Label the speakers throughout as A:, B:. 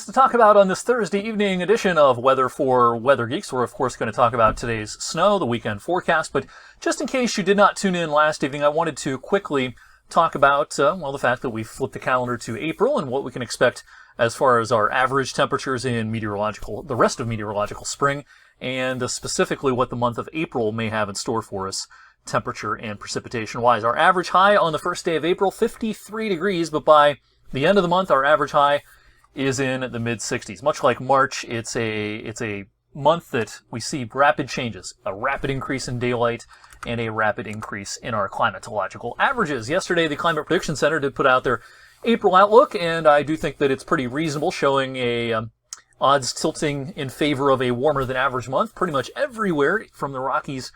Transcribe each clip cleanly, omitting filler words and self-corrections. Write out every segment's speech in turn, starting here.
A: Lots to talk about on this Thursday evening edition of Weather for Weather Geeks. We're, of course, going to talk about today's snow, the weekend forecast, but just in case you did not tune in last evening, I wanted to quickly talk about, the fact that we flipped the calendar to April and what we can expect as far as our average temperatures in the rest of meteorological spring, and specifically what the month of April may have in store for us, temperature and precipitation-wise. Our average high on the first day of April, 53 degrees, but by the end of the month, our average high is in the mid-60s. Much like March, it's a month that we see rapid changes, a rapid increase in daylight and a rapid increase in our climatological averages. Yesterday, the Climate Prediction Center did put out their April outlook, and I do think that it's pretty reasonable, showing a odds tilting in favor of a warmer than average month pretty much everywhere from the Rockies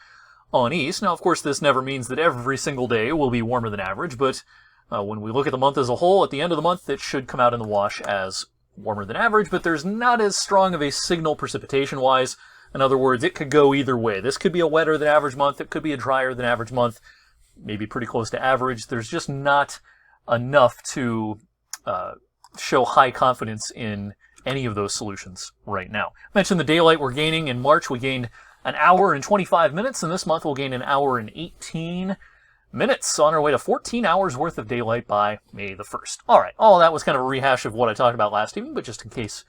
A: on east. Now, of course, this never means that every single day will be warmer than average, but when we look at the month as a whole, at the end of the month, it should come out in the wash as warmer than average, but there's not as strong of a signal precipitation-wise. In other words, it could go either way. This could be a wetter than average month. It could be a drier than average month, maybe pretty close to average. There's just not enough to show high confidence in any of those solutions right now. I mentioned the daylight we're gaining. In March, we gained an hour and 25 minutes, and this month we'll gain an hour and 18 minutes, on our way to 14 hours worth of daylight by May the 1st. All right, all that was kind of a rehash of what I talked about last evening, but just in case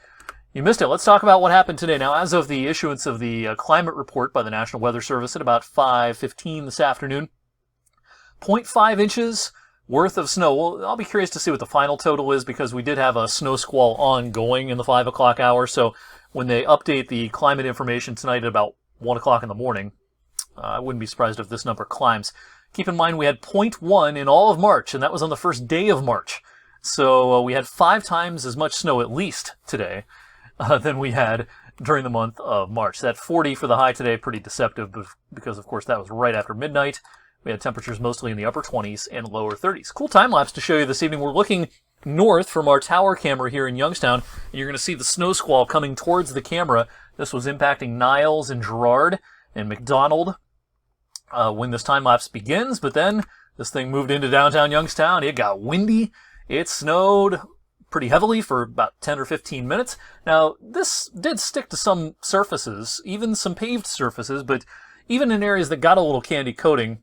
A: you missed it, let's talk about what happened today. Now, as of the issuance of the climate report by the National Weather Service at about 5:15 this afternoon, 0.5 inches worth of snow. Well, I'll be curious to see what the final total is, because we did have a snow squall ongoing in the 5 o'clock hour, so when they update the climate information tonight at about 1 o'clock in the morning, I wouldn't be surprised if this number climbs. Keep in mind we had 0.1 in all of March, and that was on the first day of March. So we had 5 times as much snow at least today than we had during the month of March. That 40 for the high today, pretty deceptive, because of course that was right after midnight. We had temperatures mostly in the upper 20s and lower 30s. Cool time lapse to show you this evening. We're looking north from our tower camera here in Youngstown, and you're going to see the snow squall coming towards the camera. This was impacting Niles and Girard and McDonald when this time-lapse begins, but then this thing moved into downtown Youngstown. It got windy. It snowed pretty heavily for about 10 or 15 minutes. Now, this did stick to some surfaces, even some paved surfaces, but even in areas that got a little candy coating,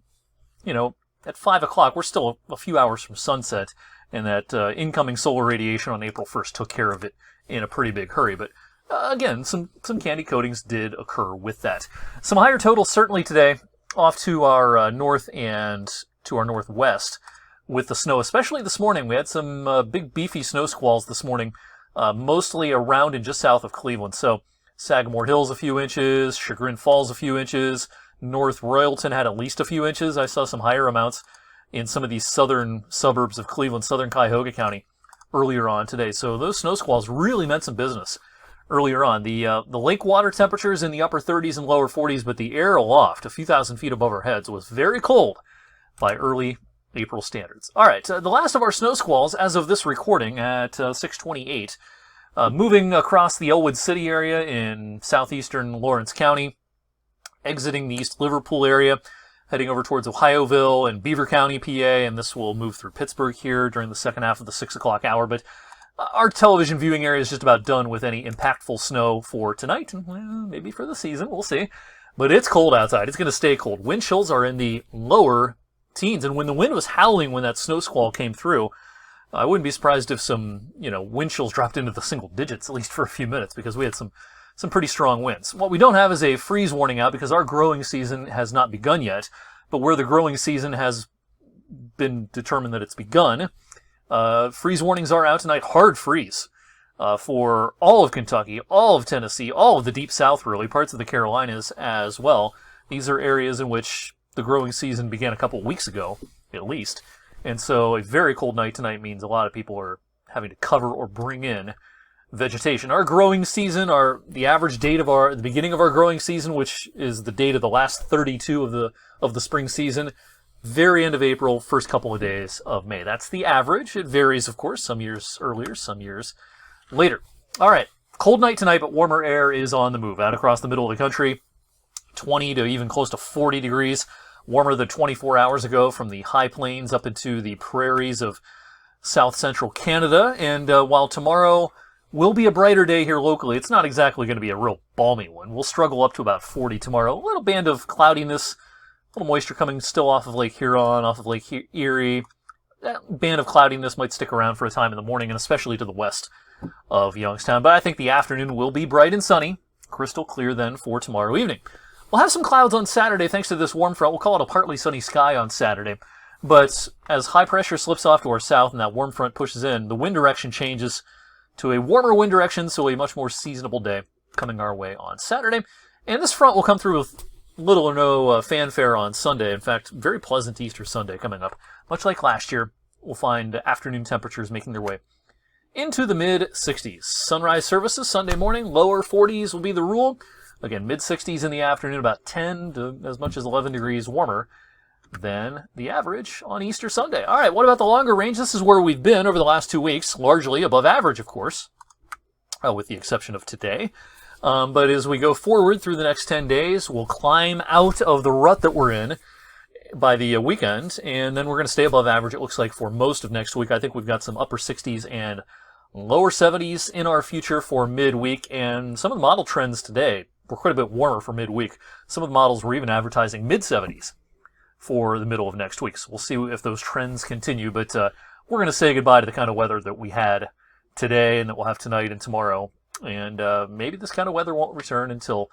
A: at 5 o'clock, we're still a few hours from sunset, and that incoming solar radiation on April 1st took care of it in a pretty big hurry. But again, some candy coatings did occur with that. Some higher totals certainly today, off to our north and to our northwest with the snow, especially this morning. We had some big beefy snow squalls this morning, mostly around and just south of Cleveland. So Sagamore Hills a few inches, Chagrin Falls a few inches, North Royalton had at least a few inches. I saw some higher amounts in some of these southern suburbs of Cleveland, southern Cuyahoga County earlier on today. So those snow squalls really meant some business earlier on. The lake water temperatures in the upper 30s and lower 40s, but the air aloft, a few thousand feet above our heads, was very cold by early April standards. All right, the last of our snow squalls, as of this recording at 6:28, moving across the Elwood City area in southeastern Lawrence County, exiting the East Liverpool area, heading over towards Ohioville and Beaver County, PA, and this will move through Pittsburgh here during the second half of the 6 o'clock hour. But our television viewing area is just about done with any impactful snow for tonight, and maybe for the season, we'll see. But it's cold outside. It's going to stay cold. Wind chills are in the lower teens, and when the wind was howling when that snow squall came through, I wouldn't be surprised if some, wind chills dropped into the single digits, at least for a few minutes, because we had some pretty strong winds. What we don't have is a freeze warning out, because our growing season has not begun yet, but where the growing season has been determined that it's begun, freeze warnings are out tonight. Hard freeze for all of Kentucky, all of Tennessee, all of the Deep South, really, parts of the Carolinas as well. These are areas in which the growing season began a couple weeks ago, at least. And so a very cold night tonight means a lot of people are having to cover or bring in vegetation. Our growing season, the average date of the beginning of our growing season, which is the date of the last 32 of the spring season, very end of April, first couple of days of May. That's the average. It varies, of course, some years earlier, some years later. All right, cold night tonight, but warmer air is on the move out across the middle of the country. 20 to even close to 40 degrees, warmer than 24 hours ago from the high plains up into the prairies of south central Canada. And while tomorrow Will be a brighter day here locally. It's not exactly going to be a real balmy one. We'll struggle up to about 40 tomorrow. A little band of cloudiness, a little moisture coming still off of Lake Huron, off of Lake Erie. That band of cloudiness might stick around for a time in the morning, and especially to the west of Youngstown. But I think the afternoon will be bright and sunny, crystal clear then for tomorrow evening. We'll have some clouds on Saturday thanks to this warm front. We'll call it a partly sunny sky on Saturday. But as high pressure slips off to our south and that warm front pushes in, the wind direction changes to a warmer wind direction, so a much more seasonable day coming our way on Saturday. And this front will come through with little or no fanfare on Sunday. In fact, very pleasant Easter Sunday coming up. Much like last year, we'll find afternoon temperatures making their way into the mid-60s. Sunrise services Sunday morning, lower 40s will be the rule. Again, mid-60s in the afternoon, about 10 to as much as 11 degrees warmer than the average on Easter Sunday. All right, what about the longer range? This is where we've been over the last 2 weeks, largely above average, of course, with the exception of today. But as we go forward through the next 10 days, we'll climb out of the rut that we're in by the weekend, and then we're going to stay above average, it looks like, for most of next week. I think we've got some upper 60s and lower 70s in our future for midweek, and some of the model trends today were quite a bit warmer for midweek. Some of the models were even advertising mid-70s for the middle of next week. So we'll see if those trends continue, but we're going to say goodbye to the kind of weather that we had today and that we'll have tonight and tomorrow. And maybe this kind of weather won't return until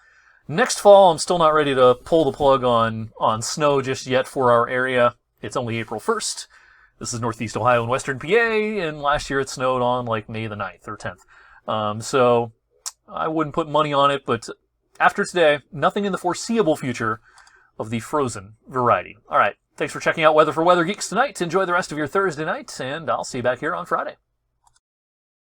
A: next fall. I'm still not ready to pull the plug on snow just yet for our area. It's only April 1st. This is Northeast Ohio and Western PA, and last year it snowed on like May the 9th or 10th. So I wouldn't put money on it, but after today, nothing in the foreseeable future of the frozen variety. All right, thanks for checking out Weather for Weather Geeks tonight. Enjoy the rest of your Thursday night, and I'll see you back here on Friday.